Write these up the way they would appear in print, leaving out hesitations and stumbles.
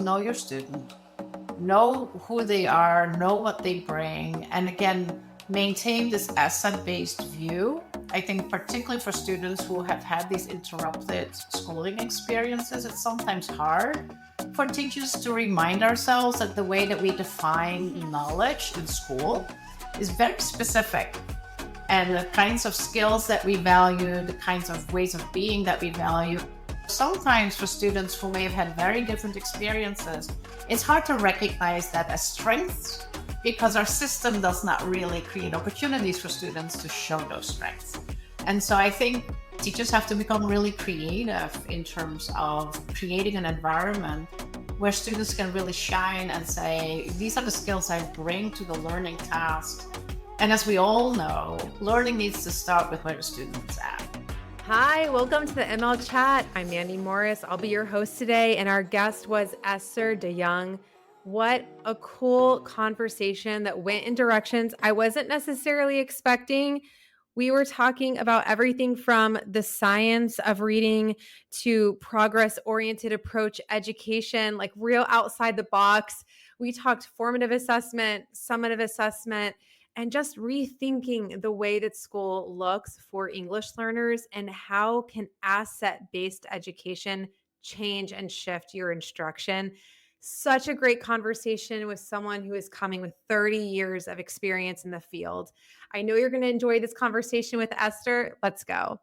Know your student, know who they are, know what they bring, and again, maintain this asset-based view. I think particularly for students who have had these interrupted schooling experiences, it's sometimes hard for teachers to remind ourselves that the way that we define knowledge in school is very specific. And the kinds of skills that we value, the kinds of ways of being that we value. Sometimes for students who may have had very different experiences, it's hard to recognize that as strengths because our system does not really create opportunities for students to show those strengths. And so I think teachers have to become really creative in terms of creating an environment where students can really shine and say, these are the skills I bring to the learning task. And as we all know, learning needs to start with where the student is at. Hi, welcome to the ML Chat. I'm Mandy Morris. I'll be your host today, and our guest was Ester De Jong. What a cool conversation that went in directions I wasn't necessarily expecting. We were talking about everything from the science of reading to progress-oriented approach education, like real outside the box. We talked formative assessment, summative assessment, and just rethinking the way that school looks for English learners and how can asset-based education change and shift your instruction. Such a great conversation with someone who is coming with 30 years of experience in the field. I know you're going to enjoy this conversation with Ester. Let's go.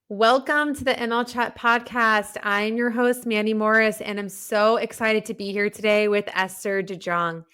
Welcome to the ML Chat podcast. I'm your host, Mandy Morris, and I'm so excited to be here today with Ester De Jong.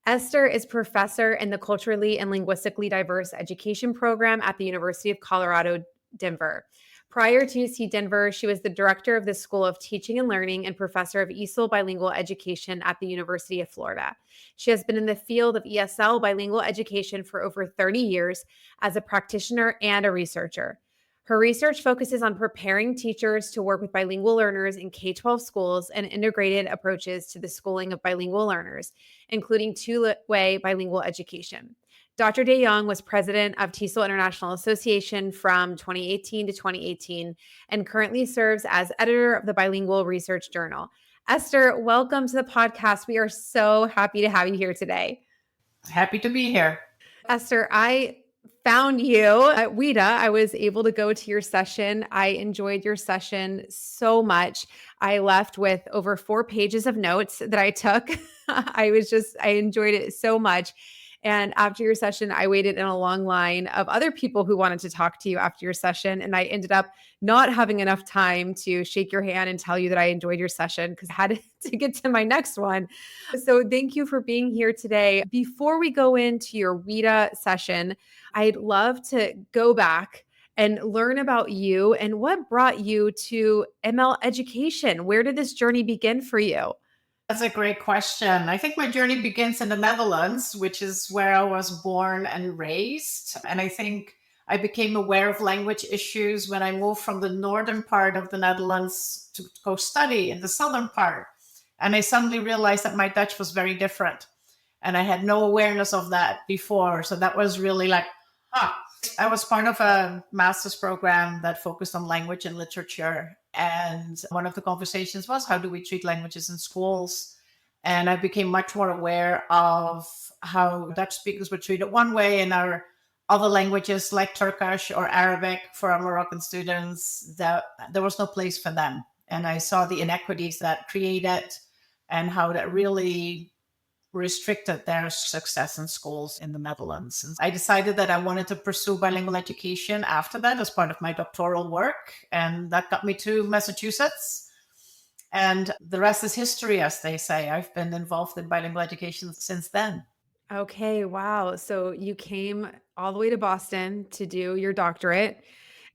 Ester is professor in the Culturally and Linguistically Diverse Education Program at the University of Colorado, Denver. Prior to UC Denver, she was the director of the School of Teaching and Learning and professor of ESL bilingual education at the University of Florida. She has been in the field of ESL bilingual education for over 30 years as a practitioner and a researcher. Her research focuses on preparing teachers to work with bilingual learners in K-12 schools and integrated approaches to the schooling of bilingual learners, including two-way bilingual education. Dr. De Jong was president of TESOL International Association from 2018 to 2018 and currently serves as editor of the Bilingual Research Journal. Ester, welcome to the podcast. We are so happy to have you here today. Happy to be here. Ester, I found you at WIDA. I was able to go to your session. I enjoyed your session so much. I left with over 4 pages of notes that I took. I enjoyed it so much. And after your session, I waited in a long line of other people who wanted to talk to you after your session. And I ended up not having enough time to shake your hand and tell you that I enjoyed your session because I had to get to my next one. So thank you for being here today. Before we go into your WIDA session, I'd love to go back and learn about you and what brought you to ML education. Where did this journey begin for you? That's a great question. I think my journey begins in the Netherlands, which is where I was born and raised. And I think I became aware of language issues when I moved from the northern part of the Netherlands to go study in the southern part. And I suddenly realized that my Dutch was very different. And I had no awareness of that before. So that was really like, I was part of a master's program that focused on language and literature. And one of the conversations was, how do we treat languages in schools? And I became much more aware of how Dutch speakers were treated one way and our other languages like Turkish or Arabic for our Moroccan students, that there was no place for them. And I saw the inequities that created and how that really restricted their success in schools in the Netherlands. And I decided that I wanted to pursue bilingual education after that as part of my doctoral work. And that got me to Massachusetts. And the rest is history, as they say. I've been involved in bilingual education since then. Okay, wow. So you came all the way to Boston to do your doctorate.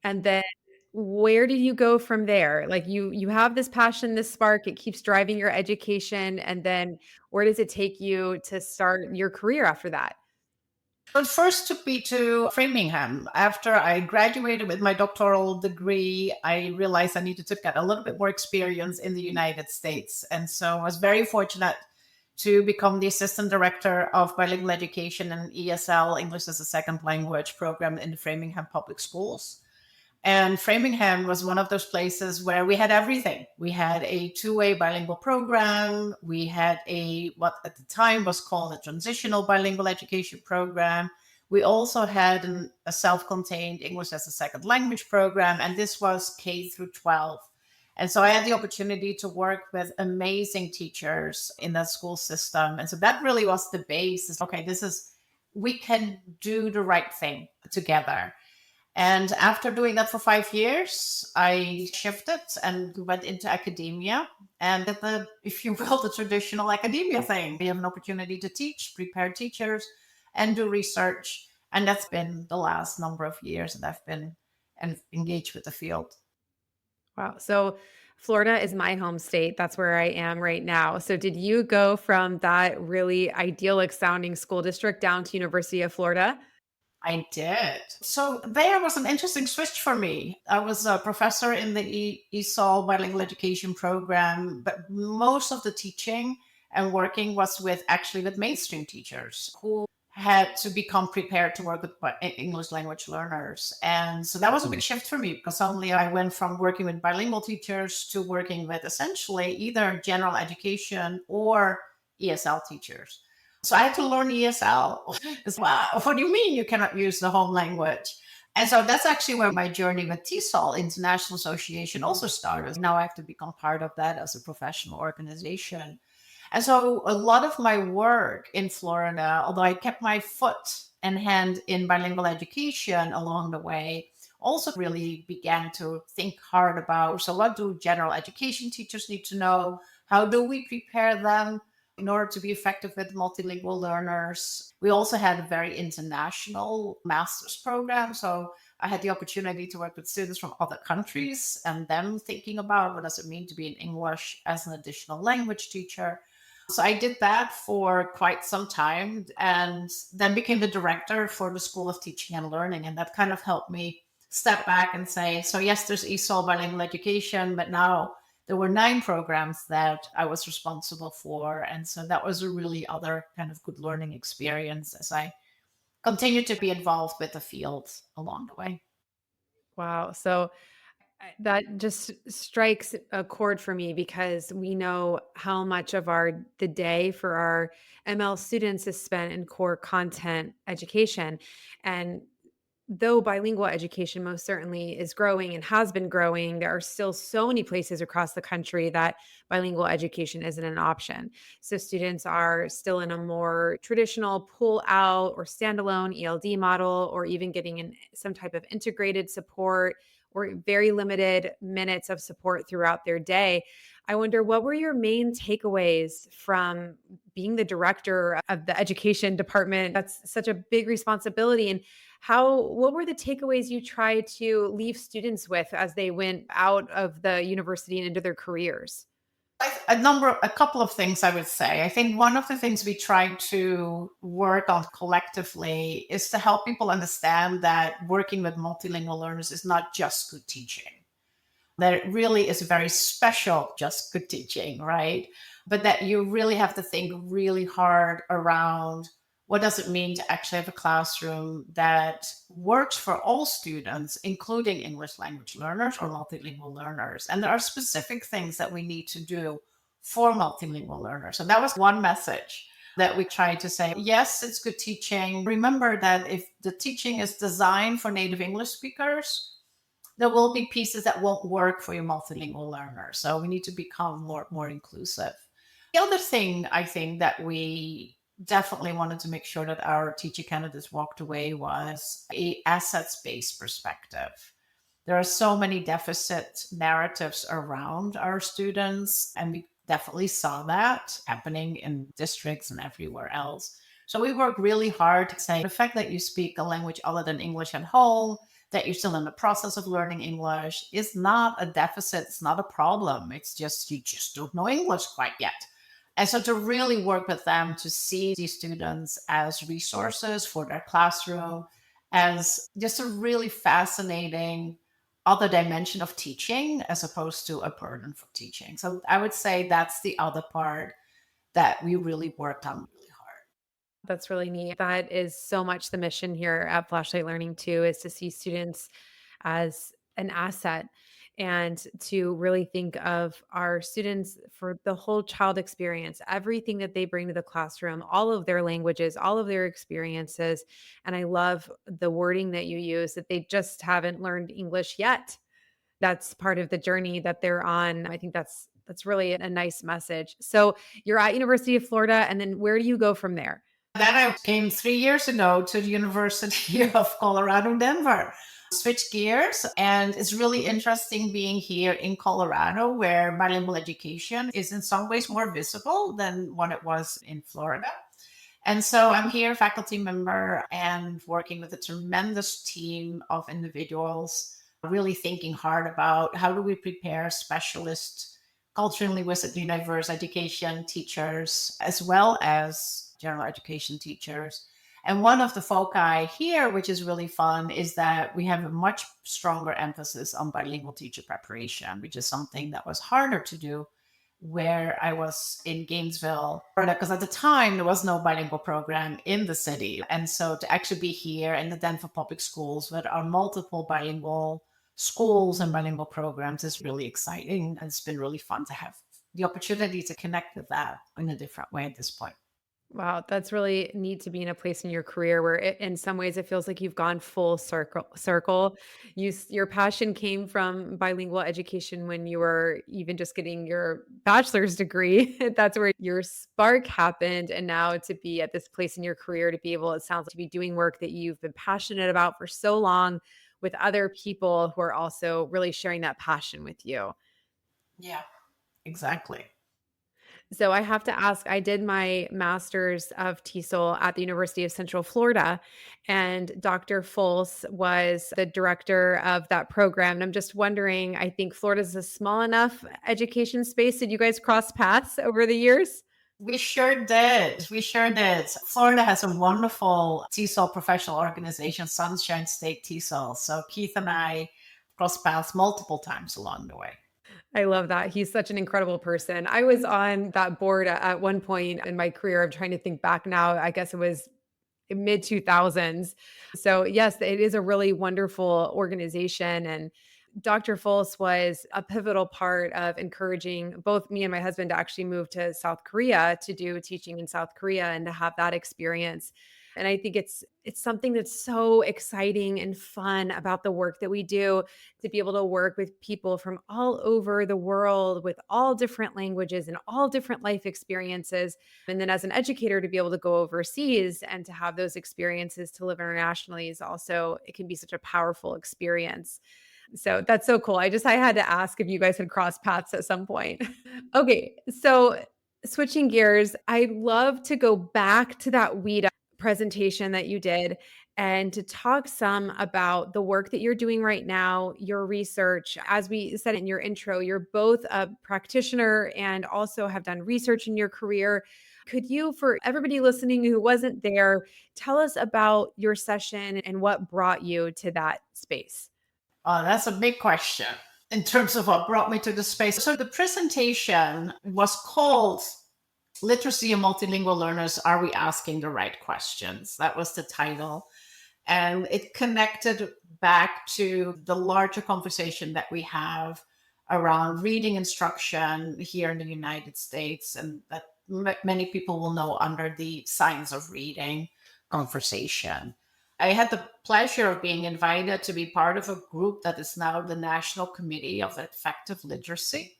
And then where did you go from there? Like you have this passion, this spark, it keeps driving your education. And then where does it take you to start your career after that? But first took me to Framingham. After I graduated with my doctoral degree, I realized I needed to get a little bit more experience in the United States. And so I was very fortunate to become the assistant director of bilingual education and ESL, English as a second language program in the Framingham Public Schools. And Framingham was one of those places where we had everything. We had a two-way bilingual program. We had a what at the time was called a transitional bilingual education program. We also had a self-contained English as a second language program, and this was K through 12. And so I had the opportunity to work with amazing teachers in that school system. And so that really was the basis. Okay, this is we can do the right thing together. And after doing that for 5 years, I shifted and went into academia and did the, if you will, the traditional academia thing. We have an opportunity to teach, prepare teachers, and do research. And that's been the last number of years that I've been engaged with the field. Wow. So Florida is my home state. That's where I am right now. So did you go from that really idyllic sounding school district down to University of Florida? I did. So there was an interesting switch for me. I was a professor in the ESOL bilingual education program, but most of the teaching and working was with actually with mainstream teachers who had to become prepared to work with English language learners. And so that was a big shift for me because suddenly I went from working with bilingual teachers to working with essentially either general education or ESL teachers. So I had to learn ESL as well. What do you mean you cannot use the home language? And so that's actually where my journey with TESOL, International Association, also started. Now I have to become part of that as a professional organization. And so a lot of my work in Florida, although I kept my foot and hand in bilingual education along the way, also really began to think hard about, so what do general education teachers need to know? How do we prepare them in order to be effective with multilingual learners? We also had a very international master's program. So I had the opportunity to work with students from other countries and them thinking about what does it mean to be in English as an additional language teacher. So I did that for quite some time and then became the director for the School of Teaching and Learning. And that kind of helped me step back and say, so yes, there's ESOL bilingual education, but now there were 9 programs that I was responsible for. And so that was a really other kind of good learning experience as I continued to be involved with the field along the way. Wow. So that just strikes a chord for me because we know how much of our the day for our ML students is spent in core content education. And though bilingual education most certainly is growing and has been growing, there are still so many places across the country that bilingual education isn't an option. So students are still in a more traditional pull out or standalone ELD model, or even getting in some type of integrated support or very limited minutes of support throughout their day. I wonder, what were your main takeaways from being the director of the education department? That's such a big responsibility. And what were the takeaways you tried to leave students with as they went out of the university and into their careers? A couple of things I would say. I think one of the things we try to work on collectively is to help people understand that working with multilingual learners is not just good teaching. That it really is very special, just good teaching, right? But that you really have to think really hard around what does it mean to actually have a classroom that works for all students, including English language learners or multilingual learners. And there are specific things that we need to do for multilingual learners. And that was one message that we tried to say, yes, it's good teaching. Remember that if the teaching is designed for native English speakers, there will be pieces that won't work for your multilingual learner. So we need to become more inclusive. The other thing I think that we definitely wanted to make sure that our teacher candidates walked away was a assets-based perspective. There are so many deficit narratives around our students, and we definitely saw that happening in districts and everywhere else. So we work really hard to say the fact that you speak a language other than English at home, that you're still in the process of learning English, is not a deficit. It's not a problem. It's just you just don't know English quite yet. And so to really work with them to see these students as resources for their classroom, as just a really fascinating other dimension of teaching as opposed to a burden for teaching. So I would say that's the other part that we really worked on really hard. That's really neat. That is so much the mission here at Flashlight Learning too, is to see students as an asset and to really think of our students for the whole child experience, everything that they bring to the classroom, all of their languages, all of their experiences. And I love the wording that you use that they just haven't learned English yet. That's part of the journey that they're on. I think that's really a nice message. So you're at University of Florida, and then where do you go from there? Then I came 3 years ago to the University of Colorado, Denver. Switch gears, and it's really interesting being here in Colorado, where bilingual education is in some ways more visible than what it was in Florida. And so I'm here, faculty member, and working with a tremendous team of individuals, really thinking hard about how do we prepare specialists, culturally linguistically diverse education teachers, as well as general education teachers. And one of the foci here, which is really fun, is that we have a much stronger emphasis on bilingual teacher preparation, which is something that was harder to do where I was in Gainesville, Florida, because at the time there was no bilingual program in the city. And so to actually be here in the Denver public schools with our multiple bilingual schools and bilingual programs is really exciting. And it's been really fun to have the opportunity to connect with that in a different way at this point. Wow, that's really neat to be in a place in your career where in some ways it feels like you've gone full circle. Your passion came from bilingual education when you were even just getting your bachelor's degree. That's where your spark happened. And now to be at this place in your career, to be able, it sounds like, to be doing work that you've been passionate about for so long with other people who are also really sharing that passion with you. Yeah, exactly. So I have to ask, I did my master's of TESOL at the University of Central Florida, and Dr. Fultz was the director of that program. And I'm just wondering, I think Florida's a small enough education space. Did you guys cross paths over the years? We sure did. We sure did. Florida has a wonderful TESOL professional organization, Sunshine State TESOL. So Keith and I crossed paths multiple times along the way. I love that. He's such an incredible person. I was on that board at one point in my career. I'm trying to think back now. I guess it was mid 2000s. So, yes, it is a really wonderful organization. And Dr. Fultz was a pivotal part of encouraging both me and my husband to actually move to South Korea to do teaching in South Korea and to have that experience. And I think it's something that's so exciting and fun about the work that we do, to be able to work with people from all over the world with all different languages and all different life experiences. And then as an educator, to be able to go overseas and to have those experiences to live internationally is also, it can be such a powerful experience. So that's so cool. I had to ask if you guys had crossed paths at some point. Okay. So switching gears, I'd love to go back to that weed presentation that you did and to talk some about the work that you're doing right now, your research. As we said in your intro, you're both a practitioner and also have done research in your career. Could you, for everybody listening who wasn't there, tell us about your session and what brought you to that space? Oh, that's a big question in terms of what brought me to the space. So the presentation was called Literacy and Multilingual Learners, Are We Asking the Right Questions? That was the title. And it connected back to the larger conversation that we have around reading instruction here in the United States, and that many people will know under the science of reading conversation. I had the pleasure of being invited to be part of a group that is now the National Committee of Effective Literacy,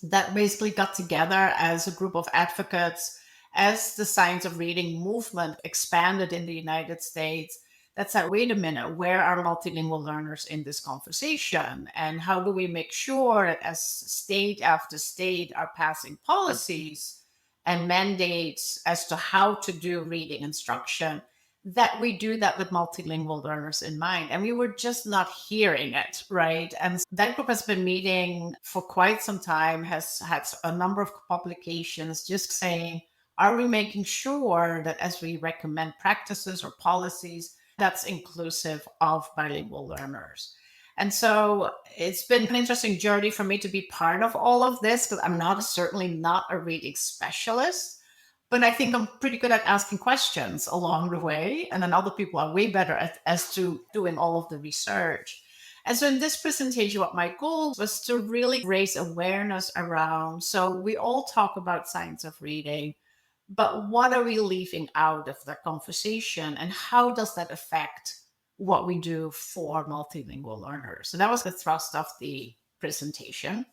that basically got together as a group of advocates as the science of reading movement expanded in the United States. That said, wait a minute, where are multilingual learners in this conversation? And how do we make sure that as state after state are passing policies and mandates as to how to do reading instruction, that we do that with multilingual learners in mind? And we were just not hearing it, right? And that group has been meeting for quite some time, has had a number of publications just saying, are we making sure that as we recommend practices or policies, that's inclusive of bilingual learners? And so it's been an interesting journey for me to be part of all of this, because I'm certainly not a reading specialist. But I think I'm pretty good at asking questions along the way. And then other people are way better as to doing all of the research. And so in this presentation, what my goal was to really raise awareness around. So we all talk about science of reading, but what are we leaving out of the conversation? And how does that affect what we do for multilingual learners? And that was the thrust of the presentation.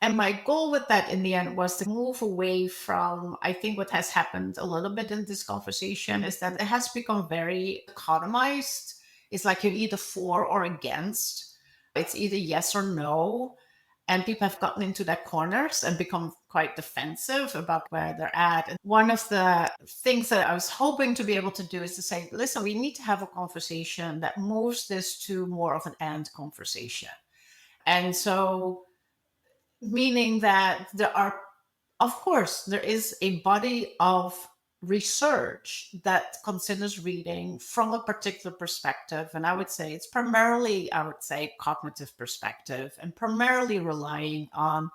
And my goal with that in the end was to move away from, I think what has happened a little bit in this conversation is that it has become very economized. It's like you're either for or against. It's either yes or no. And people have gotten into their corners and become quite defensive about where they're at. And one of the things that I was hoping to be able to do is to say, listen, we need to have a conversation that moves this to more of an and conversation. And so meaning that there are, of course, there is a body of research that considers reading from a particular perspective. And I would say it's primarily, I would say, cognitive perspective and primarily relying on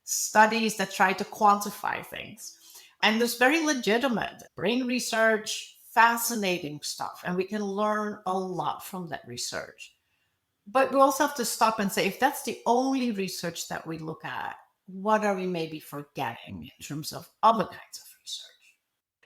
studies that try to quantify things. And there's very legitimate brain research, fascinating stuff. And we can learn a lot from that research. But we also have to stop and say, if that's the only research that we look at, what are we maybe forgetting in terms of other kinds of research?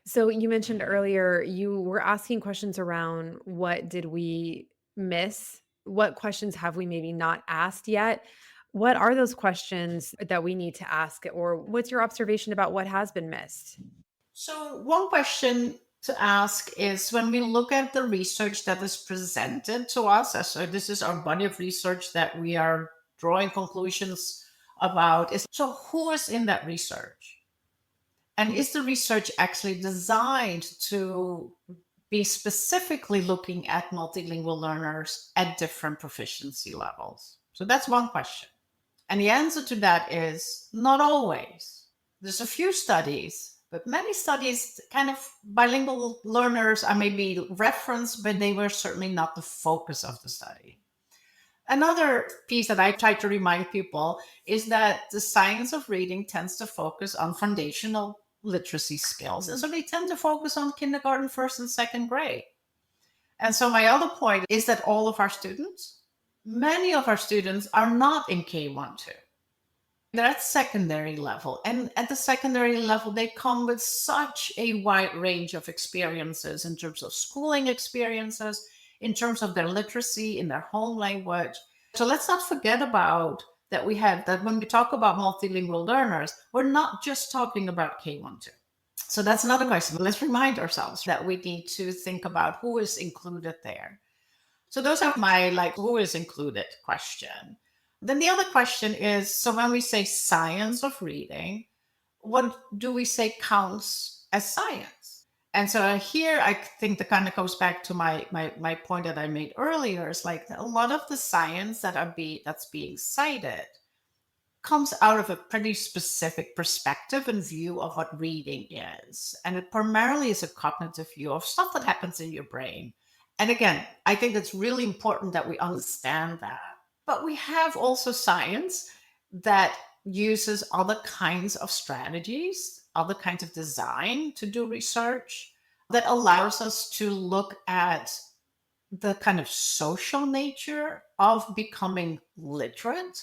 So you mentioned earlier you were asking questions around what did we miss? What questions have we maybe not asked yet? What are those questions that we need to ask? Or what's your observation about what has been missed? So, one question to ask is when we look at the research that is presented to us, so this is our body of research that we are drawing conclusions about, is so who is in that research? And is the research actually designed to be specifically looking at multilingual learners at different proficiency levels? So that's one question. And the answer to that is not always. There's a few studies, but many studies, kind of bilingual learners are maybe referenced, but they were certainly not the focus of the study. Another piece that I try to remind people is that the science of reading tends to focus on foundational literacy skills. And so they tend to focus on kindergarten, first and second grade. And so my other point is that all of our students, many of our students are not in K1, 2. They're at secondary level. And at the secondary level, they come with such a wide range of experiences in terms of schooling experiences, in terms of their literacy in their home language. So let's not forget about that we have that when we talk about multilingual learners, we're not just talking about K1, 2. So that's another question. Let's remind ourselves that we need to think about who is included there. So those are my who is included question. Then the other question is, so when we say science of reading, what do we say counts as science? And so here I think that kind of goes back to my point that I made earlier. Is like a lot of the science that's being cited comes out of a pretty specific perspective and view of what reading is. And it primarily is a cognitive view of stuff that happens in your brain. And again, I think it's really important that we understand that. But we have also science that uses other kinds of strategies, other kinds of design to do research that allows us to look at the kind of social nature of becoming literate,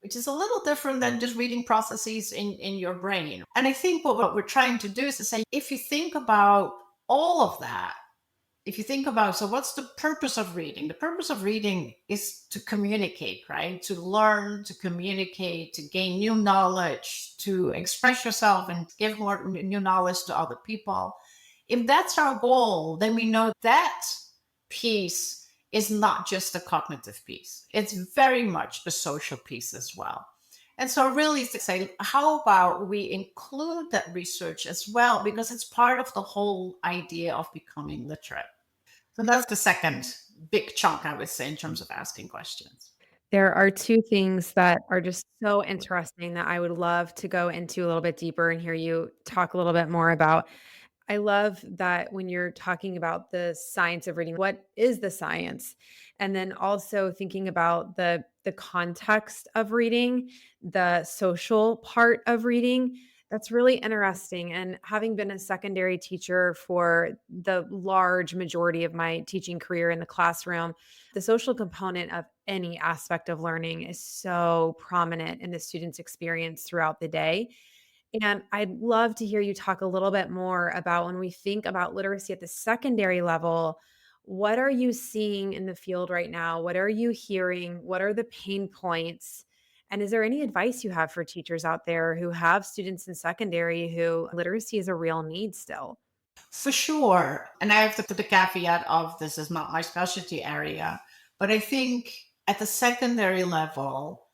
which is a little different than just reading processes in your brain. And I think what we're trying to do is to say, if you think about all of that, if you think about, so what's the purpose of reading? The purpose of reading is to communicate, right? To learn, to communicate, to gain new knowledge, to express yourself and give more new knowledge to other people. If that's our goal, then we know that piece is not just a cognitive piece. It's very much a social piece as well. And so really to say, how about we include that research as well? Because it's part of the whole idea of becoming literate. So that's the second big chunk, I would say, in terms of asking questions. There are 2 things that are just so interesting that I would love to go into a little bit deeper and hear you talk a little bit more about. I love that when you're talking about the science of reading, what is the science? And then also thinking about the context of reading, the social part of reading. That's really interesting. And having been a secondary teacher for the large majority of my teaching career in the classroom, the social component of any aspect of learning is so prominent in the student's experience throughout the day. And I'd love to hear you talk a little bit more about when we think about literacy at the secondary level, what are you seeing in the field right now? What are you hearing? What are the pain points? And is there any advice you have for teachers out there who have students in secondary who literacy is a real need still? For sure. And I have to put the caveat of this is not my specialty area. But I think at the secondary level,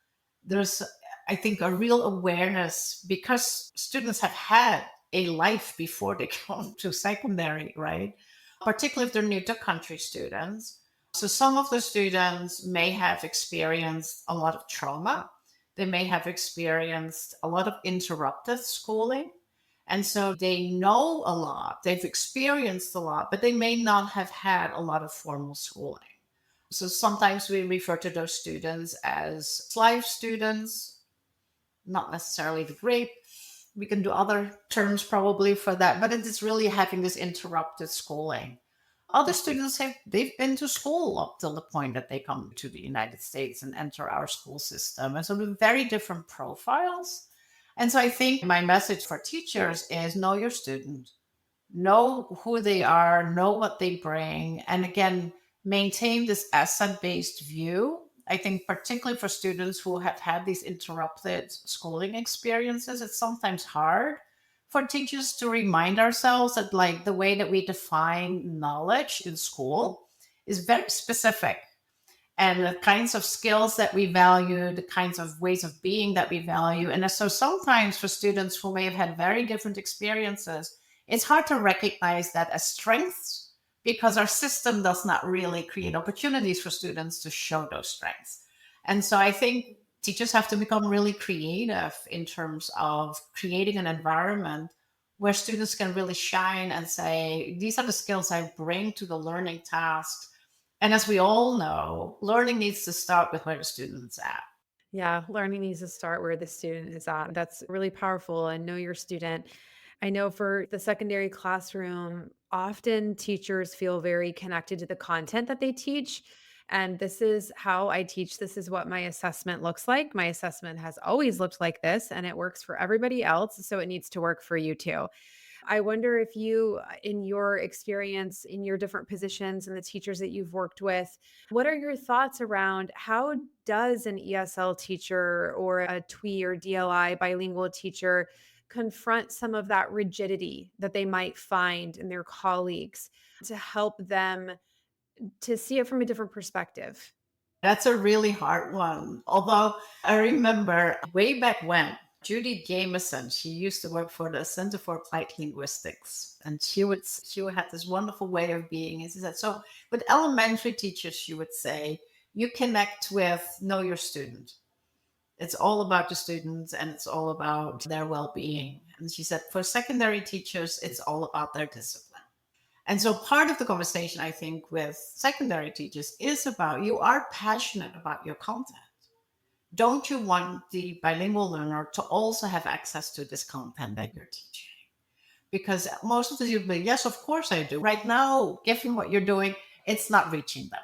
there's, I think, a real awareness because students have had a life before they come to secondary, right? Particularly if they're new to country students. So some of the students may have experienced a lot of trauma. They may have experienced a lot of interrupted schooling. And so they know a lot, they've experienced a lot, but they may not have had a lot of formal schooling. So sometimes we refer to those students as slave students, not necessarily the grape. We can do other terms probably for that, but it is really having this interrupted schooling. Other students they've been to school up till the point that they come to the United States and enter our school system. And so they're very different profiles. And so I think my message for teachers is know your student, know who they are, know what they bring, and again, maintain this asset based view. I think, particularly for students who have had these interrupted schooling experiences, it's sometimes hard for teachers to remind ourselves that, like, the way that we define knowledge in school is very specific and the kinds of skills that we value, the kinds of ways of being that we value. And so sometimes for students who may have had very different experiences, it's hard to recognize that as strengths because our system does not really create opportunities for students to show those strengths. And so I think teachers have to become really creative in terms of creating an environment where students can really shine and say, these are the skills I bring to the learning task. And as we all know, learning needs to start with where the student's at. Yeah, learning needs to start where the student is at. That's really powerful. And know your student. I know for the secondary classroom, often teachers feel very connected to the content that they teach. And this is how I teach. This is what my assessment looks like. My assessment has always looked like this, and it works for everybody else. So it needs to work for you too. I wonder if you, in your experience, in your different positions and the teachers that you've worked with, what are your thoughts around how does an ESL teacher or a TWE or DLI bilingual teacher confront some of that rigidity that they might find in their colleagues to help them to see it from a different perspective? That's a really hard one. Although I remember way back when, Judy Jameson, she used to work for the Center for Applied Linguistics, and she would have this wonderful way of being. And she said, so with elementary teachers, she would say, you connect with know your student. It's all about the students and it's all about their well-being. And she said, for secondary teachers, it's all about their discipline. And so part of the conversation, I think, with secondary teachers is about you are passionate about your content. Don't you want the bilingual learner to also have access to this content that you're teaching? Because most of the people, yes, of course I do. Right now, given what you're doing, it's not reaching them.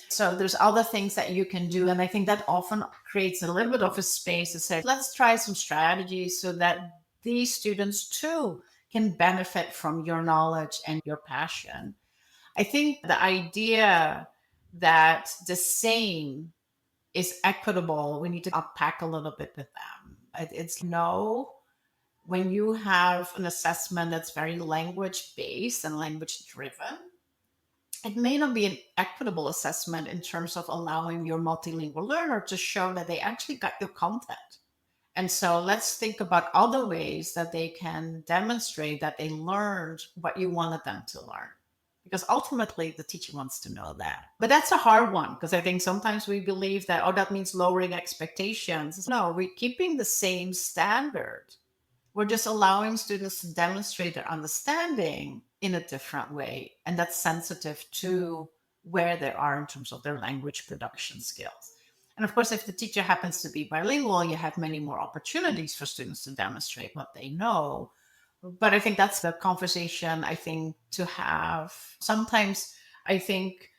So there's other things that you can do. And I think that often creates a little bit of a space to say, let's try some strategies so that these students too can benefit from your knowledge and your passion. I think the idea that the same is equitable, we need to unpack a little bit with them. It's no, when you have an assessment that's very language based and language driven, it may not be an equitable assessment in terms of allowing your multilingual learner to show that they actually got your content. And so let's think about other ways that they can demonstrate that they learned what you wanted them to learn. Because ultimately, the teacher wants to know that. But that's a hard one because I think sometimes we believe that, oh, that means lowering expectations. No, we're keeping the same standard. We're just allowing students to demonstrate their understanding in a different way. And that's sensitive to where they are in terms of their language production skills. And of course, if the teacher happens to be bilingual, you have many more opportunities for students to demonstrate what they know. But I think that's the conversation I think to have. Sometimes I think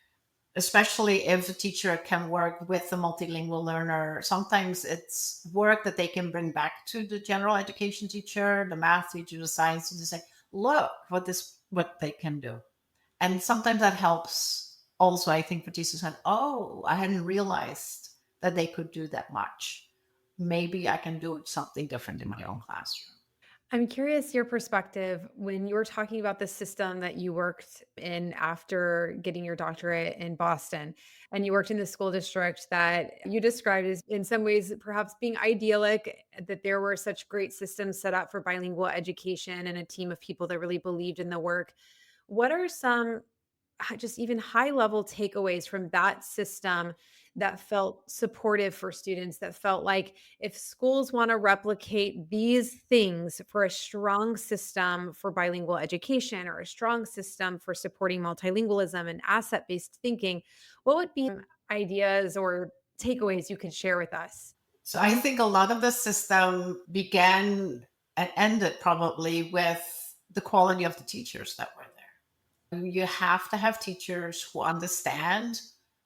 especially if the teacher can work with the multilingual learner. Sometimes it's work that they can bring back to the general education teacher, the math teacher, the science teacher, say, look what they can do. And sometimes that helps also, I think, for teachers said, oh, I hadn't realized that they could do that much. Maybe I can do something different in my own classroom. I'm curious your perspective when you were talking about the system that you worked in after getting your doctorate in Boston, and you worked in the school district that you described as in some ways perhaps being idyllic, that there were such great systems set up for bilingual education and a team of people that really believed in the work. What are some just even high level takeaways from that system that felt supportive for students, that felt like if schools want to replicate these things for a strong system for bilingual education or a strong system for supporting multilingualism and asset based thinking, what would be ideas or takeaways you could share with us? So I think a lot of the system began and ended probably with the quality of the teachers that were there. You have to have teachers who understand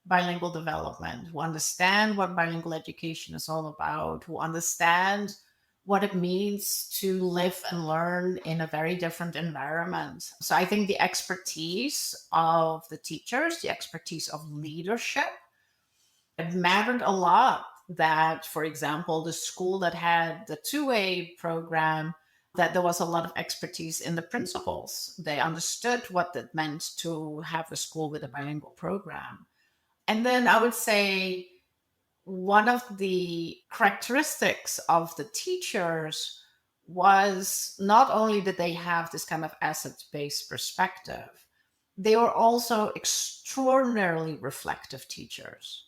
bilingual development, who understand what bilingual education is all about, who understand what it means to live and learn in a very different environment. So I think the expertise of the teachers, the expertise of leadership, it mattered a lot that, for example, the school that had the two-way program, that there was a lot of expertise in the principals. They understood what it meant to have a school with a bilingual program. And then I would say one of the characteristics of the teachers was not only did they have this kind of asset-based perspective, they were also extraordinarily reflective teachers.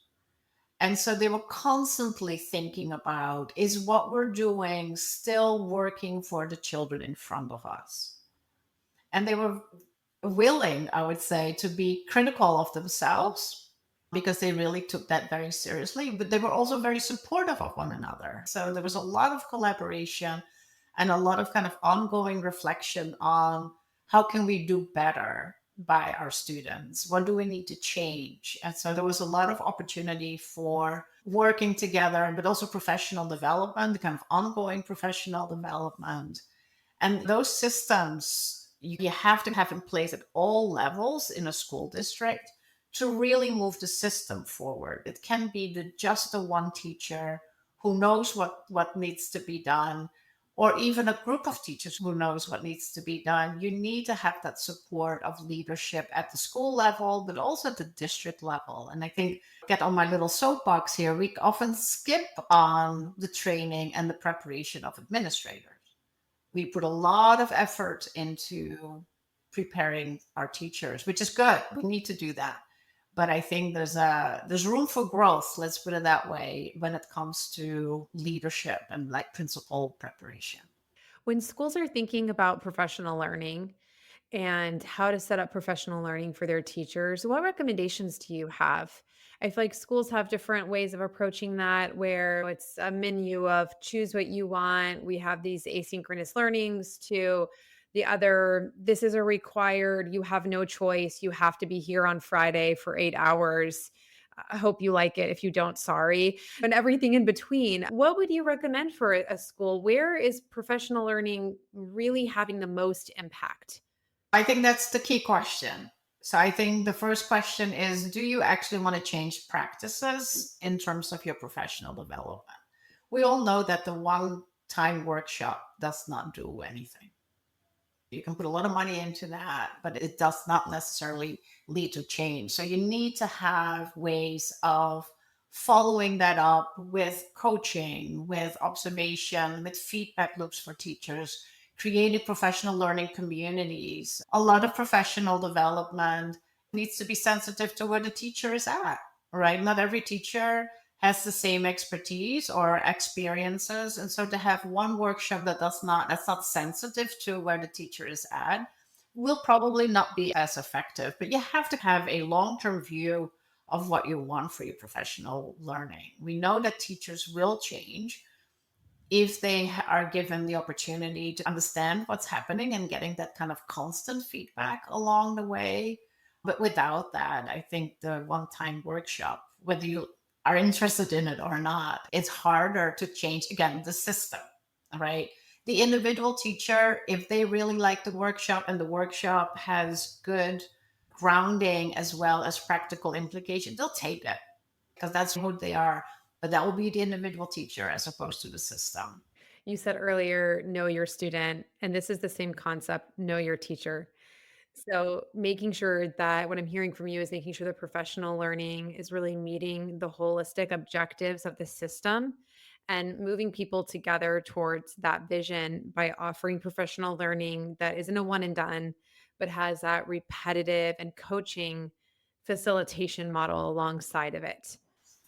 And so they were constantly thinking about, is what we're doing still working for the children in front of us? And they were willing, I would say, to be critical of themselves because they really took that very seriously, but they were also very supportive of one another. So there was a lot of collaboration and a lot of kind of ongoing reflection on how can we do better by our students? What do we need to change? And so there was a lot of opportunity for working together, but also professional development, kind of ongoing professional development. And those systems you have to have in place at all levels in a school district to really move the system forward. It can be just the one teacher who knows what needs to be done, or even a group of teachers who knows what needs to be done. You need to have that support of leadership at the school level, but also at the district level. And I think, get on my little soapbox here, we often skip on the training and the preparation of administrators. We put a lot of effort into preparing our teachers, which is good. We need to do that. But I think there's room for growth, let's put it that way, when it comes to leadership and like principal preparation. When schools are thinking about professional learning, and how to set up professional learning for their teachers. What recommendations do you have? I feel like schools have different ways of approaching that where it's a menu of choose what you want. We have these asynchronous learnings to the other, this is a required, you have no choice. You have to be here on Friday for 8 hours. I hope you like it. If you don't, sorry. And everything in between. What would you recommend for a school? Where is professional learning really having the most impact? I think that's the key question. So I think the first question is, do you actually want to change practices in terms of your professional development? We all know that the one time workshop does not do anything. You can put a lot of money into that, but it does not necessarily lead to change. So you need to have ways of following that up with coaching, with observation, with feedback loops for teachers, creating professional learning communities. A lot of professional development needs to be sensitive to where the teacher is at, right? Not every teacher has the same expertise or experiences. And so to have one workshop that's not sensitive to where the teacher is at will probably not be as effective. But you have to have a long-term view of what you want for your professional learning. We know that teachers will change if they are given the opportunity to understand what's happening and getting that kind of constant feedback along the way. But without that, I think the one time workshop, whether you are interested in it or not, it's harder to change, again, the system, right? The individual teacher, if they really like the workshop and the workshop has good grounding as well as practical implication, they'll take it because that's who they are. But that will be the individual teacher as opposed to the system. You said earlier, know your student, and this is the same concept, know your teacher. So, making sure that what I'm hearing from you is making sure the professional learning is really meeting the holistic objectives of the system and moving people together towards that vision by offering professional learning that isn't a one and done, but has that repetitive and coaching facilitation model alongside of it.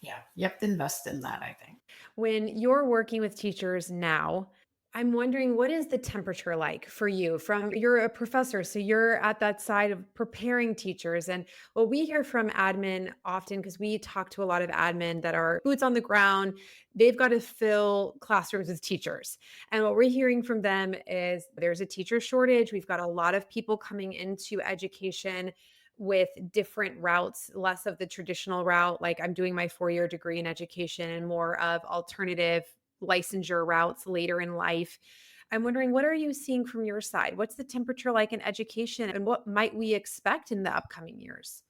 Yeah, you have to invest in that, I think. When you're working with teachers now, I'm wondering what is the temperature like for you from you're a professor, so you're at that side of preparing teachers. And what we hear from admin often, because we talk to a lot of admin that are boots on the ground, they've got to fill classrooms with teachers. And what we're hearing from them is there's a teacher shortage. We've got a lot of people coming into education with different routes, less of the traditional route, like I'm doing my 4-year degree in education, and more of alternative licensure routes later in life. I'm wondering, what are you seeing from your side? What's the temperature like in education, and what might we expect in the upcoming years?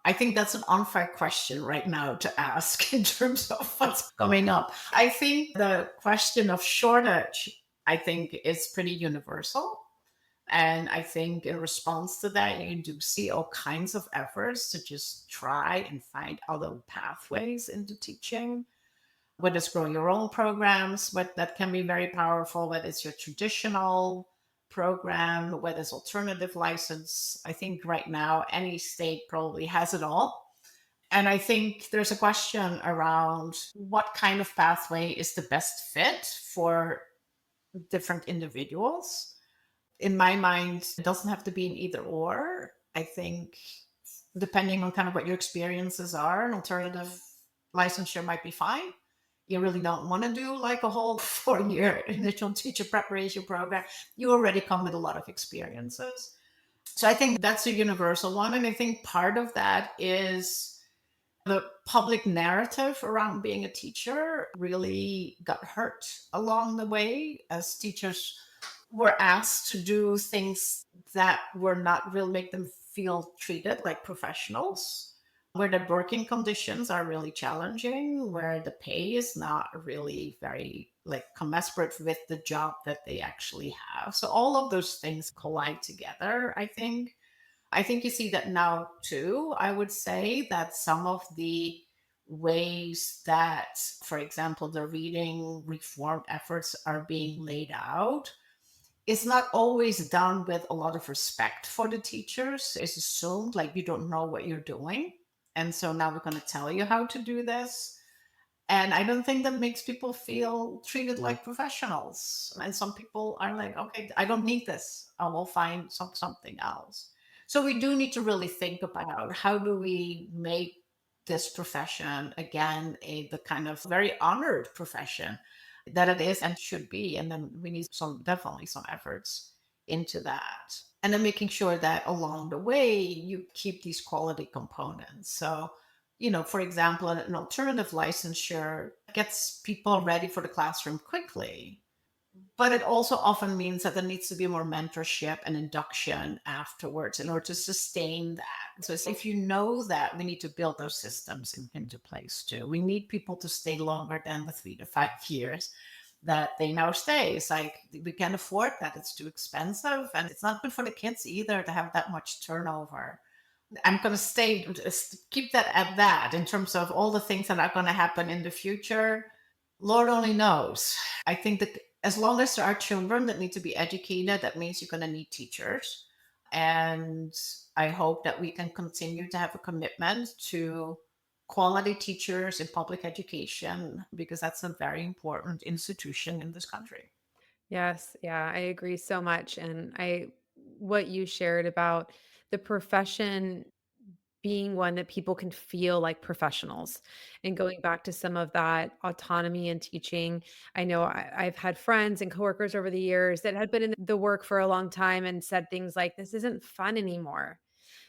I think that's an unfair question right now to ask in terms of what's coming up. I think the question of shortage, I think, is pretty universal. And I think in response to that, you do see all kinds of efforts to just try and find other pathways into teaching, whether it's growing your own programs, but that can be very powerful, whether it's your traditional program, whether it's alternative license. I think right now any state probably has it all. And I think there's a question around what kind of pathway is the best fit for different individuals. In my mind, it doesn't have to be an either or. I think depending on kind of what your experiences are, an alternative licensure might be fine. You really don't want to do like a whole 4-year initial teacher preparation program. You already come with a lot of experiences. So I think that's a universal one. And I think part of that is the public narrative around being a teacher really got hurt along the way as teachers were asked to do things that were not really make them feel treated like professionals, where the working conditions are really challenging, where the pay is not really very like commensurate with the job that they actually have. So all of those things collide together, I think. I think you see that now too. I would say that some of the ways that, for example, the reading reform efforts are being laid out is not always done with a lot of respect for the teachers. It's assumed like you don't know what you're doing. And so now we're going to tell you how to do this. And I don't think that makes people feel treated like professionals. And some people are like, okay, I don't need this. I will find something else. So we do need to really think about how do we make this profession again the kind of very honored profession that it is and should be. And then we need definitely some efforts into that. And then making sure that along the way you keep these quality components. So for example, an alternative licensure gets people ready for the classroom quickly, but it also often means that there needs to be more mentorship and induction afterwards in order to sustain that. So if you know that, we need to build those systems into place too. We need people to stay longer than the 3 to 5 years that they now stay. It's like we can't afford that. It's too expensive. And it's not good for the kids either to have that much turnover. I'm going to keep that at that in terms of all the things that are going to happen in the future. Lord only knows. I think that as long as there are children that need to be educated, that means you're going to need teachers. And I hope that we can continue to have a commitment to quality teachers in public education because that's a very important institution in this country. Yes, yeah, I agree so much. And what you shared about the profession being one that people can feel like professionals and going back to some of that autonomy and teaching. I know I've had friends and coworkers over the years that had been in the work for a long time and said things like, this isn't fun anymore.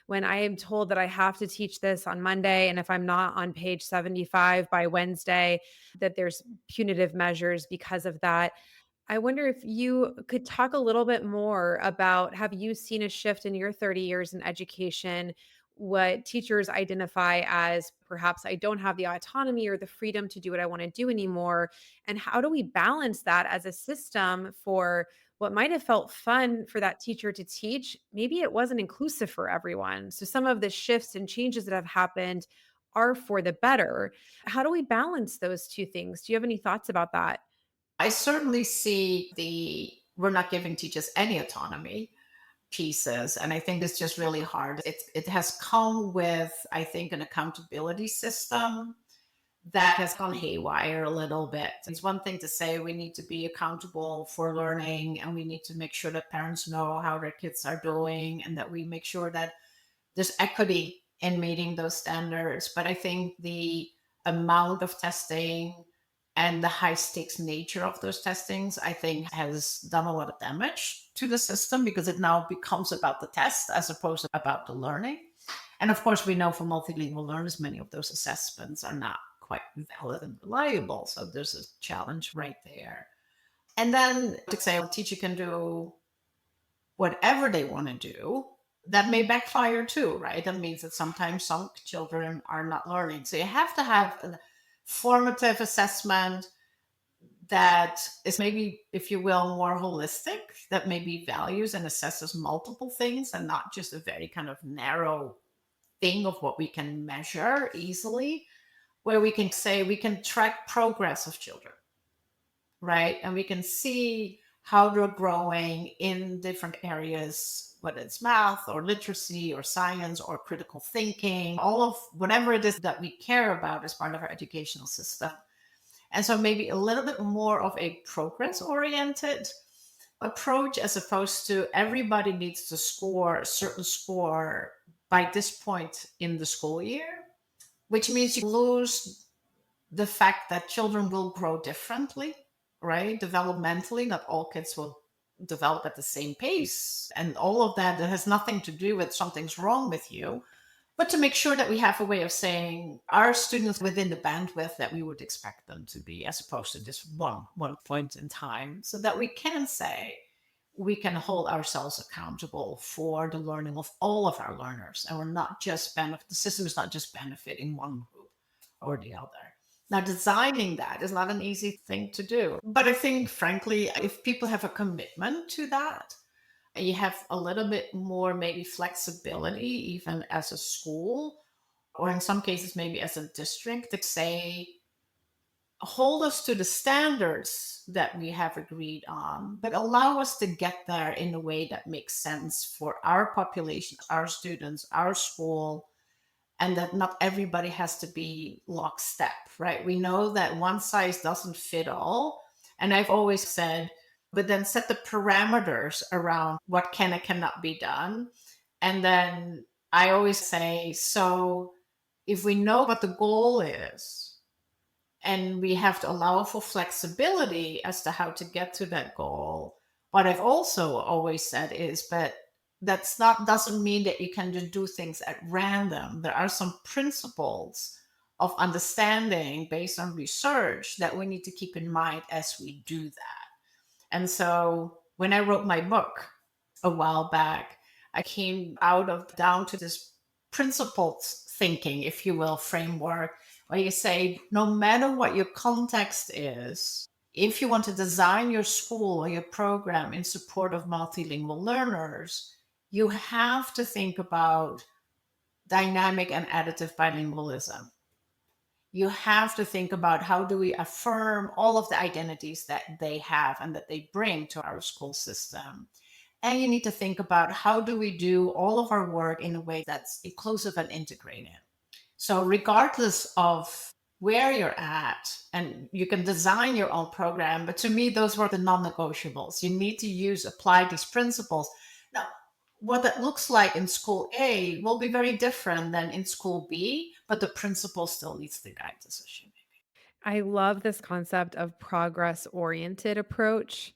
When I am told that I have to teach this on Monday, and if I'm not on page 75 by Wednesday, that there's punitive measures because of that. I wonder if you could talk a little bit more about, have you seen a shift in your 30 years in education? What teachers identify as, perhaps I don't have the autonomy or the freedom to do what I want to do anymore. And how do we balance that as a system for what might have felt fun for that teacher to teach? Maybe it wasn't inclusive for everyone. So some of the shifts and changes that have happened are for the better. How do we balance those two things? Do you have any thoughts about that? I certainly see we're not giving teachers any autonomy pieces. And I think it's just really hard. It has come with, I think, an accountability system that has gone haywire a little bit. It's one thing to say we need to be accountable for learning and we need to make sure that parents know how their kids are doing and that we make sure that there's equity in meeting those standards. But I think the amount of testing and the high stakes nature of those testings, I think, has done a lot of damage to the system because it now becomes about the test as opposed to about the learning. And of course, we know for multilingual learners, many of those assessments are not quite valid and reliable. So there's a challenge right there. And then to say a teacher can do whatever they want to do, that may backfire too, right? That means that sometimes some children are not learning. So you have to have a formative assessment that is maybe, if you will, more holistic, that maybe values and assesses multiple things and not just a very kind of narrow thing of what we can measure easily, where we can say we can track progress of children, right? And we can see how they're growing in different areas, whether it's math or literacy or science or critical thinking, all of whatever it is that we care about as part of our educational system. And so maybe a little bit more of a progress oriented approach as opposed to everybody needs to score a certain score by this point in the school year, which means you lose the fact that children will grow differently, right? Developmentally, not all kids will develop at the same pace. And all of that has nothing to do with something's wrong with you, but to make sure that we have a way of saying our students within the bandwidth that we would expect them to be, as opposed to just one point in time, so that we can say we can hold ourselves accountable for the learning of all of our learners. And we're not just the system is not just benefiting one group or the other. Now, designing that is not an easy thing to do. But I think, frankly, if people have a commitment to that, and you have a little bit more maybe flexibility, even as a school, or in some cases, maybe as a district, to say, hold us to the standards that we have agreed on, but allow us to get there in a way that makes sense for our population, our students, our school, and that not everybody has to be lockstep, right? We know that one size doesn't fit all. And I've always said, but then set the parameters around what can and cannot be done. And then I always say, so if we know what the goal is, and we have to allow for flexibility as to how to get to that goal. What I've also always said is, but that's not doesn't mean that you can just do things at random. There are some principles of understanding based on research that we need to keep in mind as we do that. And so when I wrote my book a while back, I came out of down to this principled thinking, if you will, framework where you say, no matter what your context is, if you want to design your school or your program in support of multilingual learners, you have to think about dynamic and additive bilingualism. You have to think about how do we affirm all of the identities that they have and that they bring to our school system. And you need to think about how do we do all of our work in a way that's inclusive and integrated. So, regardless of where you're at, and you can design your own program, but to me, those were the non negotiables. You need to apply these principles. Now, what that looks like in school A will be very different than in school B, but the principle still needs to guide decision. I love this concept of progress oriented approach.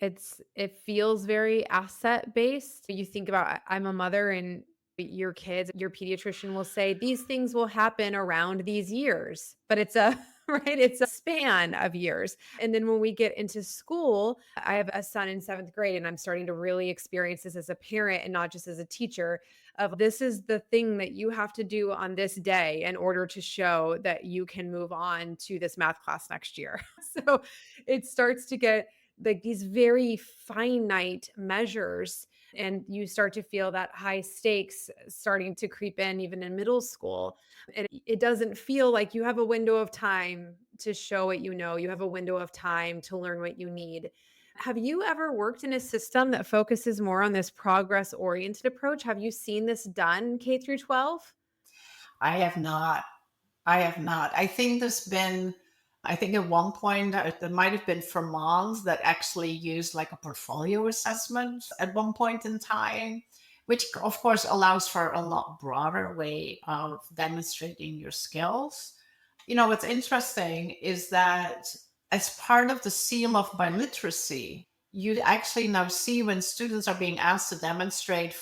It feels very asset based. You think about, I'm a mother and your kids, your pediatrician will say these things will happen around these years, but it's a right, it's a span of years. And then when we get into school, I have a son in 7th grade and I'm starting to really experience this as a parent and not just as a teacher of this is the thing that you have to do on this day in order to show that you can move on to this math class next year. So it starts to get like these very finite measures and you start to feel that high stakes starting to creep in even in middle school. And it doesn't feel like you have a window of time to show what you know. You have a window of time to learn what you need. Have you ever worked in a system that focuses more on this progress oriented approach? Have you seen this done K through 12? I have not. I have not. I think at one point there might have been Vermont that actually used like a portfolio assessment at one point in time, which of course allows for a lot broader way of demonstrating your skills. What's interesting is that as part of the seal of biliteracy, you actually now see when students are being asked to demonstrate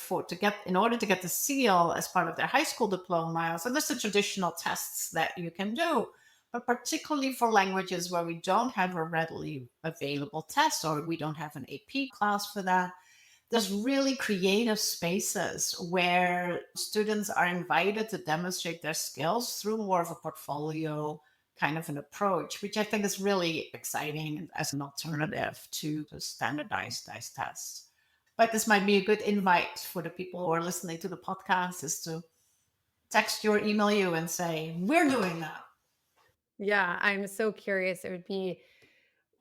in order to get the seal as part of their high school diploma. So there's the traditional tests that you can do, but particularly for languages where we don't have a readily available test or we don't have an AP class for that, there's really creative spaces where students are invited to demonstrate their skills through more of a portfolio kind of an approach, which I think is really exciting as an alternative to the standardized tests. But this might be a good invite for the people who are listening to the podcast is to text you or email you and say, we're doing that. Yeah, I'm so curious. It would be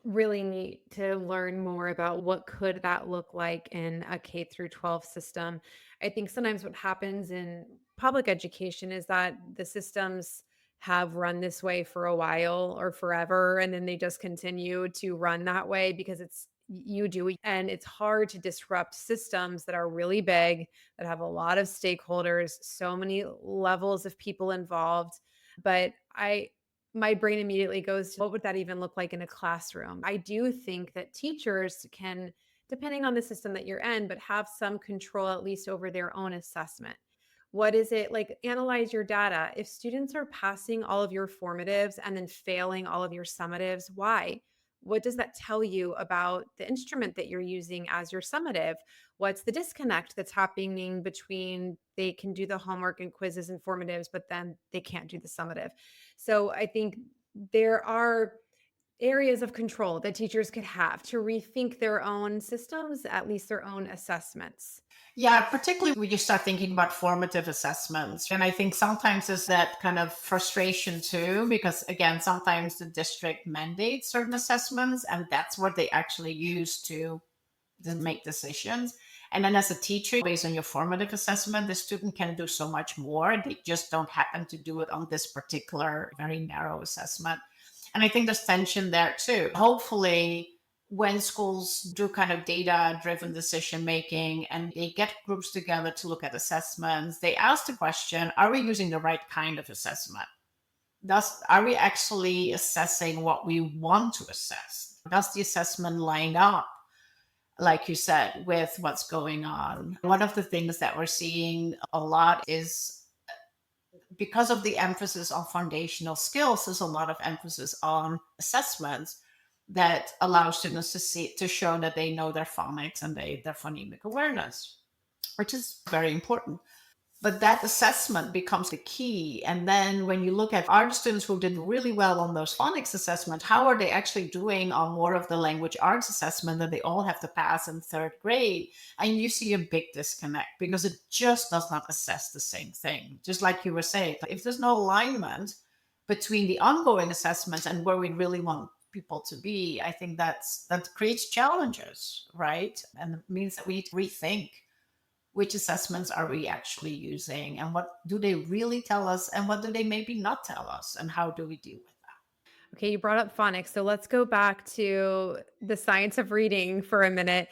really neat to learn more about what could that look like in a K through 12 system. I think sometimes what happens in public education is that the systems have run this way for a while or forever and then they just continue to run that way because it's you do it. And it's hard to disrupt systems that are really big, that have a lot of stakeholders, so many levels of people involved. But I my brain immediately goes to what would that even look like in a classroom? I do think that teachers can, depending on the system that you're in, but have some control at least over their own assessment. What is it like? Analyze your data. If students are passing all of your formatives and then failing all of your summatives, why? What does that tell you about the instrument that you're using as your summative? What's the disconnect that's happening between they can do the homework and quizzes and formatives, but then they can't do the summative? So I think there are areas of control that teachers could have to rethink their own systems, at least their own assessments. Yeah, particularly when you start thinking about formative assessments. And I think sometimes there's that kind of frustration too, because again, sometimes the district mandates certain assessments and that's what they actually use to make decisions. And then as a teacher, based on your formative assessment, the student can do so much more. They just don't happen to do it on this particular very narrow assessment. And I think there's tension there too. Hopefully, when schools do kind of data driven decision making and they get groups together to look at assessments, they ask the question, are we using the right kind of assessment? Are we actually assessing what we want to assess? Does the assessment line up, like you said, with what's going on? One of the things that we're seeing a lot is because of the emphasis on foundational skills, there's a lot of emphasis on assessments that allow students to show that they know their phonics and their phonemic awareness, which is very important. But that assessment becomes the key. And then when you look at art students who did really well on those phonics assessment, how are they actually doing on more of the language arts assessment that they all have to pass in 3rd grade? And you see a big disconnect because it just does not assess the same thing. Just like you were saying, if there's no alignment between the ongoing assessments and where we really want people to be, I think that creates challenges, right? And it means that we need to rethink which assessments are we actually using and what do they really tell us and what do they maybe not tell us and how do we deal with that. Okay, you brought up phonics. So let's go back to the science of reading for a minute.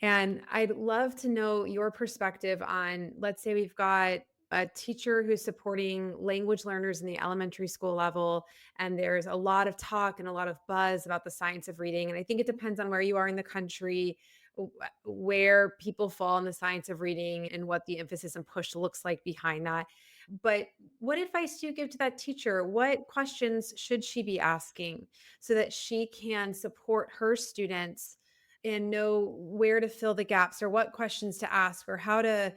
And I'd love to know your perspective on, let's say we've got a teacher who's supporting language learners in the elementary school level, and there's a lot of talk and a lot of buzz about the science of reading. And I think it depends on where you are in the country, where people fall in the science of reading and what the emphasis and push looks like behind that. But what advice do you give to that teacher? What questions should she be asking so that she can support her students and know where to fill the gaps, or what questions to ask, or how to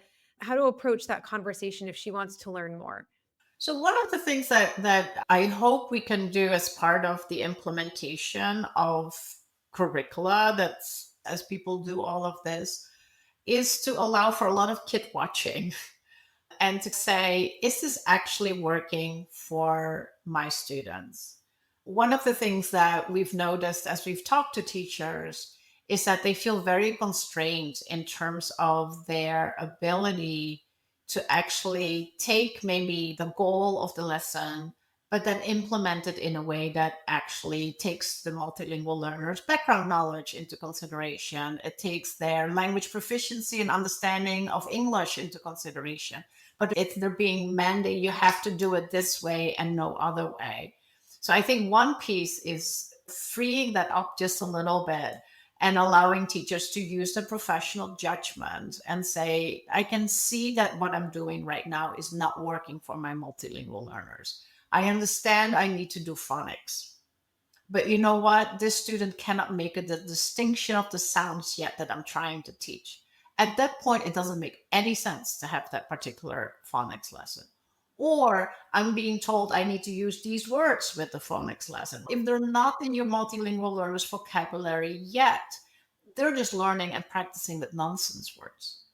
approach that conversation if she wants to learn more? So one of the things that I hope we can do as part of the implementation of curricula, that's as people do all of this, is to allow for a lot of kid watching and to say, is this actually working for my students? One of the things that we've noticed as we've talked to teachers is that they feel very constrained in terms of their ability to actually take maybe the goal of the lesson, but then implement it in a way that actually takes the multilingual learners' background knowledge into consideration. It takes their language proficiency and understanding of English into consideration. But if they're being mandated, you have to do it this way and no other way. So I think one piece is freeing that up just a little bit and allowing teachers to use their professional judgment and say, I can see that what I'm doing right now is not working for my multilingual learners. I understand I need to do phonics. But you know what? This student cannot make the distinction of the sounds yet that I'm trying to teach. At that point, it doesn't make any sense to have that particular phonics lesson. Or I'm being told I need to use these words with the phonics lesson. If they're not in your multilingual learner's vocabulary yet, they're just learning and practicing with nonsense words.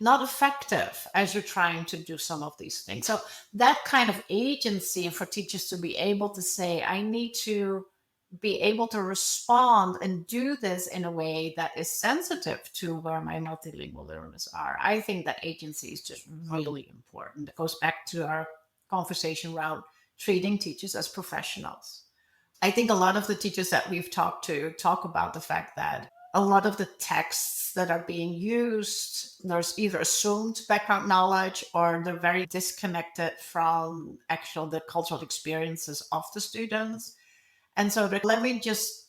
Not effective as you're trying to do some of these things. So that kind of agency for teachers to be able to say, I need to be able to respond and do this in a way that is sensitive to where my multilingual learners are. I think that agency is just really important. It goes back to our conversation around treating teachers as professionals. I think a lot of the teachers that we've talked to talk about the fact that a lot of the texts that are being used, there's either assumed background knowledge or they're very disconnected from actual the cultural experiences of the students. And so let me just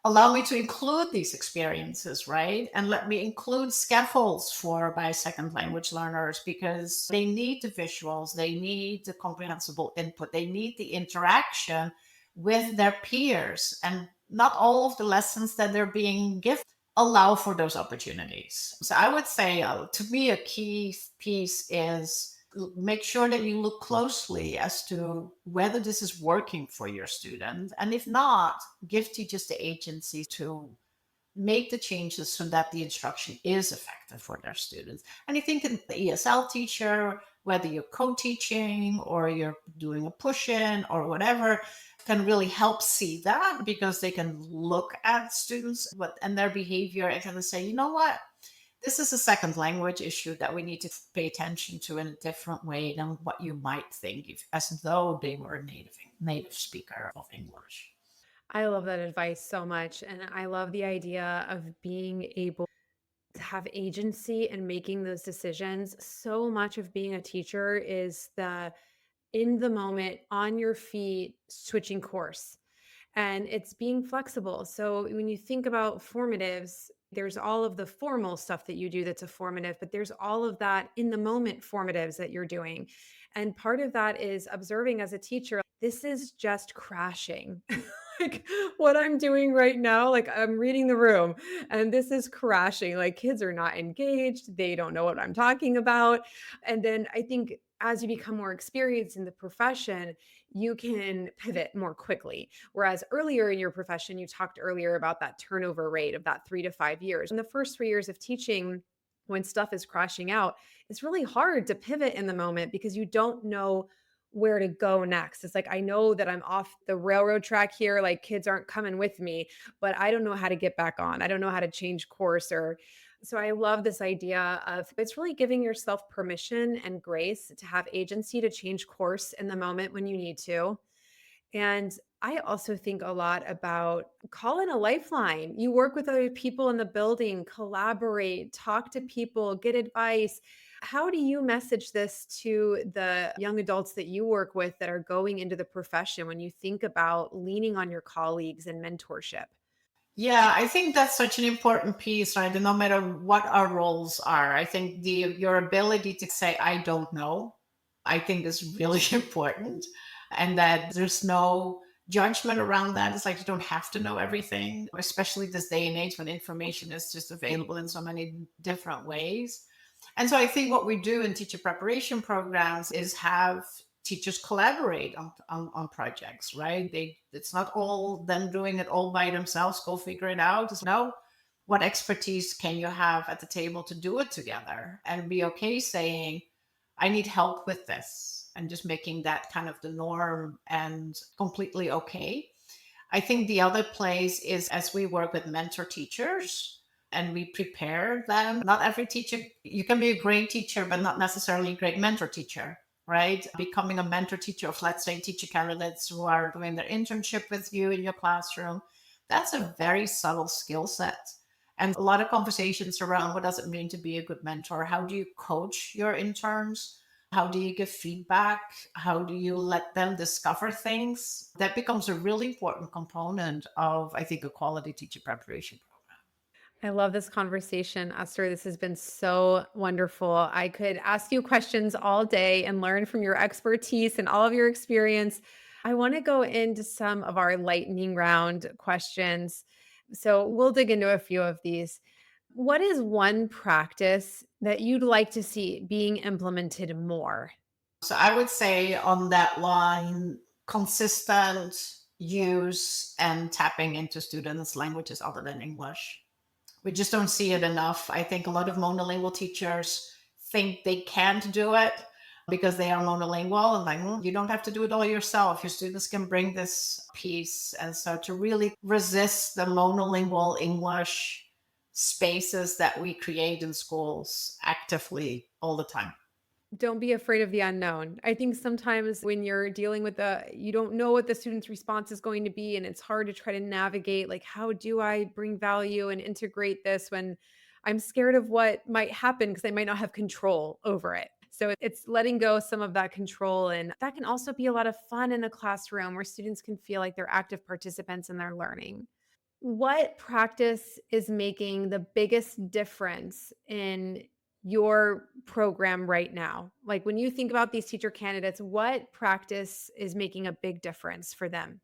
allow me to include these experiences, right? And let me include scaffolds for by second language learners because they need the visuals, they need the comprehensible input, they need the interaction with their peers. And not all of the lessons that they're being given allow for those opportunities. So I would say, to me, a key piece is make sure that you look closely as to whether this is working for your student. And if not, give teachers the agency to make the changes so that the instruction is effective for their students. And I think the ESL teacher, whether you're co-teaching or you're doing a push-in or whatever, can really help see that because they can look at students and their behavior and kind of say, you know what, this is a second language issue that we need to pay attention to in a different way than what you might think, if, as though they were a native speaker of English. I love that advice so much. And I love the idea of being able to have agency and making those decisions. So much of being a teacher is the in the moment, on your feet, switching course. And it's being flexible. So when you think about formatives, there's all of the formal stuff that you do that's a formative, but there's all of that in the moment formatives that you're doing. And part of that is observing as a teacher, this is just crashing. Like what I'm doing right now, like I'm reading the room and this is crashing. Like kids are not engaged. They don't know what I'm talking about. And then I think as you become more experienced in the profession, you can pivot more quickly. Whereas earlier in your profession, you talked earlier about that turnover rate of that 3 to 5 years. In the first 3 years of teaching, when stuff is crashing out, it's really hard to pivot in the moment because you don't know where to go next. It's like, I know that I'm off the railroad track here, like kids aren't coming with me, but I don't know how to get back on. I don't know how to change course or so I love this idea of it's really giving yourself permission and grace to have agency to change course in the moment when you need to. And I also think a lot about call in a lifeline. You work with other people in the building, collaborate, talk to people, get advice. How do you message this to the young adults that you work with that are going into the profession when you think about leaning on your colleagues and mentorship? Yeah, I think that's such an important piece, right? And no matter what our roles are, I think the your ability to say I don't know, I think is really important. And that there's no judgment around that. It's like you don't have to know everything, especially this day and age when information is just available in so many different ways. And so I think what we do in teacher preparation programs is have teachers collaborate on projects, right? It's not all them doing it all by themselves, go figure it out. It's no, what expertise can you have at the table to do it together and be okay saying, I need help with this, and just making that kind of the norm and completely okay. I think the other place is as we work with mentor teachers and we prepare them. Not every teacher, you can be a great teacher, but not necessarily a great mentor teacher, right? Becoming a mentor teacher of, let's say, teacher candidates who are doing their internship with you in your classroom, that's a very subtle skill set. And a lot of conversations around what does it mean to be a good mentor? How do you coach your interns? How do you give feedback? How do you let them discover things? That becomes a really important component of, I think, a quality teacher preparation program. I love this conversation, Esther. This has been so wonderful. I could ask you questions all day and learn from your expertise and all of your experience. I want to go into some of our lightning round questions. So we'll dig into a few of these. What is one practice that you'd like to see being implemented more? So I would say on that line, consistent use and tapping into students' languages other than English. We just don't see it enough. I think a lot of monolingual teachers think they can't do it because they are monolingual, and like, you don't have to do it all yourself. Your students can bring this piece. And so to really resist the monolingual English spaces that we create in schools actively all the time. Don't be afraid of the unknown. I think sometimes when you're dealing with you don't know what the student's response is going to be, and it's hard to try to navigate, like, how do I bring value and integrate this when I'm scared of what might happen because I might not have control over it. So it's letting go some of that control. And that can also be a lot of fun in a classroom where students can feel like they're active participants in their learning. What practice is making the biggest difference in your program right now? Like when you think about these teacher candidates, what practice is making a big difference for them?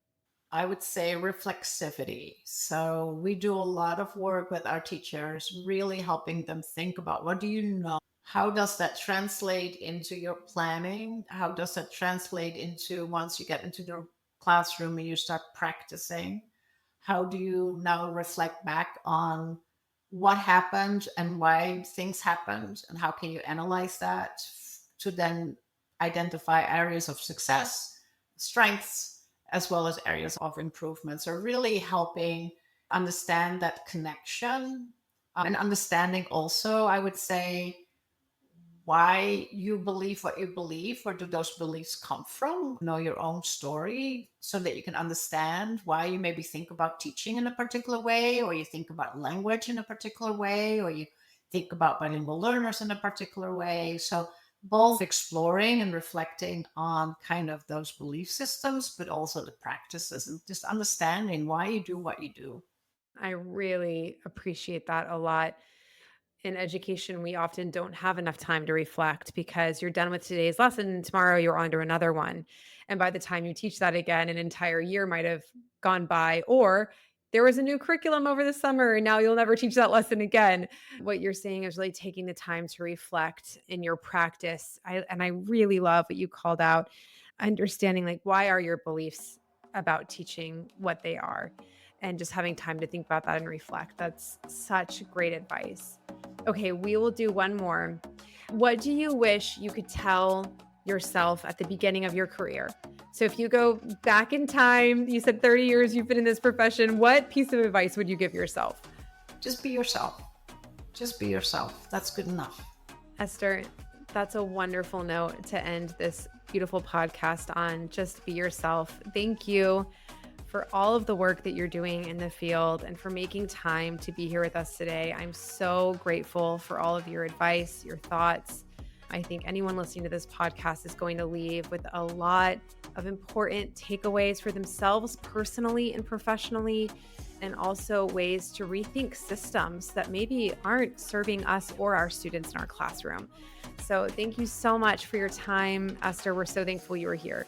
I would say reflexivity. So we do a lot of work with our teachers, really helping them think about, what do you know? How does that translate into your planning? How does that translate into, once you get into the classroom and you start practicing? How do you now reflect back on what happened and why things happened? And how can you analyze that to then identify areas of success, strengths, as well as areas of improvement? So, really helping understand that connection, and understanding also, I would say, why you believe what you believe. Where do those beliefs come from? Know your own story so that you can understand why you maybe think about teaching in a particular way, or you think about language in a particular way, or you think about bilingual learners in a particular way. So both exploring and reflecting on kind of those belief systems, but also the practices, and just understanding why you do what you do. I really appreciate that a lot. In education, we often don't have enough time to reflect because you're done with today's lesson and tomorrow you're on to another one. And by the time you teach that again, an entire year might have gone by, or there was a new curriculum over the summer and now you'll never teach that lesson again. What you're saying is really taking the time to reflect in your practice. And I really love what you called out, understanding like why are your beliefs about teaching what they are, and just having time to think about that and reflect. That's such great advice. Okay, we will do one more. What do you wish you could tell yourself at the beginning of your career? So if you go back in time, you said 30 years you've been in this profession, what piece of advice would you give yourself? Just be yourself. Just be yourself. That's good enough. Esther, that's a wonderful note to end this beautiful podcast on. Just be yourself. Thank you for all of the work that you're doing in the field and for making time to be here with us today. I'm so grateful for all of your advice, your thoughts. I think anyone listening to this podcast is going to leave with a lot of important takeaways for themselves personally and professionally. and also ways to rethink systems that maybe aren't serving us or our students in our classroom. So thank you so much for your time, Esther. We're so thankful you were here.